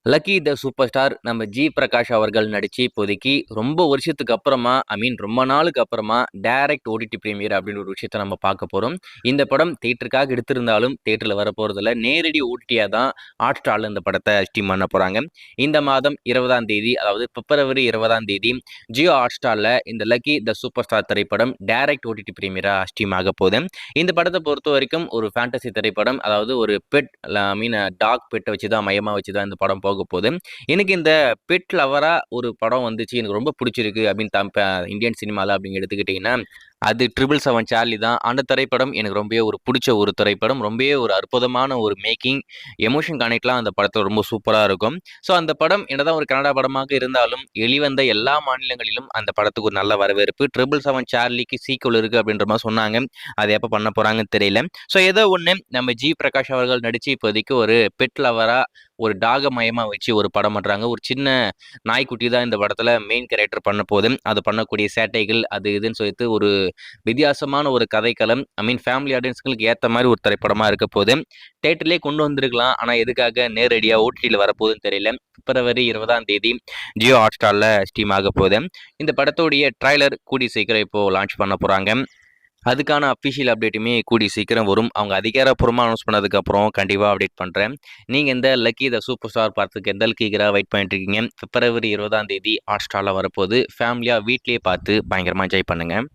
Lucky த super star நம்ம G Prakash அவர்கள் நடிச்சு இப்போதைக்கு ரொம்ப வருஷத்துக்கு அப்புறமா ரொம்ப நாளுக்கு அப்புறமா டைரக்ட் ஓடிடி பிரீமியர் அப்படின்னு ஒரு விஷயத்த நம்ம பார்க்க போகிறோம். இந்த படம் தேட்டருக்காக எடுத்திருந்தாலும் தேட்டரில் வர போகிறதுல நேரடி ஓடிடியாக தான் ஹாட் ஸ்டாரில் இந்த படத்தை ஸ்ட்ரீம் பண்ண போகிறாங்க. இந்த மாதம் 20ஆம் தேதி, அதாவது பிப்ரவரி 20ஆம் தேதி ஜியோ ஹாட் ஸ்டாரில் இந்த லக்கி த சூப்பர் ஸ்டார் திரைப்படம் டைரக்ட் ஓடிடி பிரீமியராக ஸ்ட்ரீம் ஆக போகுது. இந்த படத்தை பொறுத்த வரைக்கும் ஒரு ஃபேண்டசி திரைப்படம், அதாவது ஒரு பெட் டாக் பெட்டை வச்சு தான் மையமாக வச்சு தான் இந்த படம் போக போகுது. எனக்கு இந்த பெட் லவரா ஒரு படம் வந்துச்சு, எனக்கு ரொம்ப பிடிச்சிருக்கு அப்படின்னு இந்தியன் சினிமாவில் அப்படின்னு எடுத்துக்கிட்டிங்கன்னா அது 777 சார்லி தான். அந்த திரைப்படம் எனக்கு ரொம்பவே ஒரு பிடிச்ச ஒரு திரைப்படம். ரொம்பவே ஒரு அற்புதமான ஒரு மேக்கிங், எமோஷன் கனெக்ட்லாம் அந்த படத்தில் ரொம்ப சூப்பராக இருக்கும். ஸோ அந்த படம் என்னதான் ஒரு கன்னடா படமாக இருந்தாலும் வெளிவந்த எல்லா மாநிலங்களிலும் அந்த படத்துக்கு ஒரு நல்ல வரவேற்பு. 777 சார்லிக்கு சீக்குவல் இருக்குது அப்படின்ற மாதிரி சொன்னாங்க. அது எப்போ பண்ண போகிறாங்கன்னு தெரியல. ஸோ ஏதோ ஒன்று நம்ம ஜி பிரகாஷ் அவர்கள் நடித்து இப்போதைக்கு ஒரு பெட் லவராக ஒரு டாக மையமாக வச்சு ஒரு படம் பண்ணுறாங்க. ஒரு சின்ன நாய்க்குட்டி தான் இந்த படத்தில் மெயின் கேரக்டர் பண்ண போகுது. அது பண்ணக்கூடிய சேட்டைகள் அது இதுன்னு சொல்லிட்டு ஒரு வித்தியாசமான ஒரு கதைக்களம், ஃபேமிலி ஆடியன்ஸ்களுக்கு ஏற்ற மாதிரி ஒரு திரைப்படமாக இருக்க போகுது. தேட்டர்லேயே கொண்டு வந்திருக்கலாம், ஆனால் எதுக்காக நேரடியாக ஓடிடியில் வரப்போகுதுன்னு தெரியல. பிப்ரவரி 20ஆம் தேதி ஜியோ ஹாட் ஸ்டாரில் ஸ்ட்ரீம் ஆக போகுது. இந்த படத்தோடைய ட்ரைலர் கூடி சீக்கிரம் இப்போது லான்ச் பண்ண போகிறாங்க. அதுக்கான அஃபிஷியல் அப்டேட்டுமே கூடி சீக்கிரம் வரும். அவங்க அதிகாரப்பூர்வமாக அனௌன்ஸ் பண்ணதுக்கப்புறம் கண்டிப்பாக அப்டேட் பண்ணுறேன். நீங்கள் இந்த லக்கி த சூப்பர் ஸ்டார் பார்த்துக்கு எந்த அளவுக்கு ஈகராக வெயிட் பண்ணிட்டு இருக்கீங்க? பிப்ரவரி 20ஆம் தேதி ஹாட் ஸ்டாரில் வரப்போகுது. ஃபேமிலியாக வீட்லேயே பார்த்து பயங்கரமாக என்ஜாய் பண்ணுங்கள்.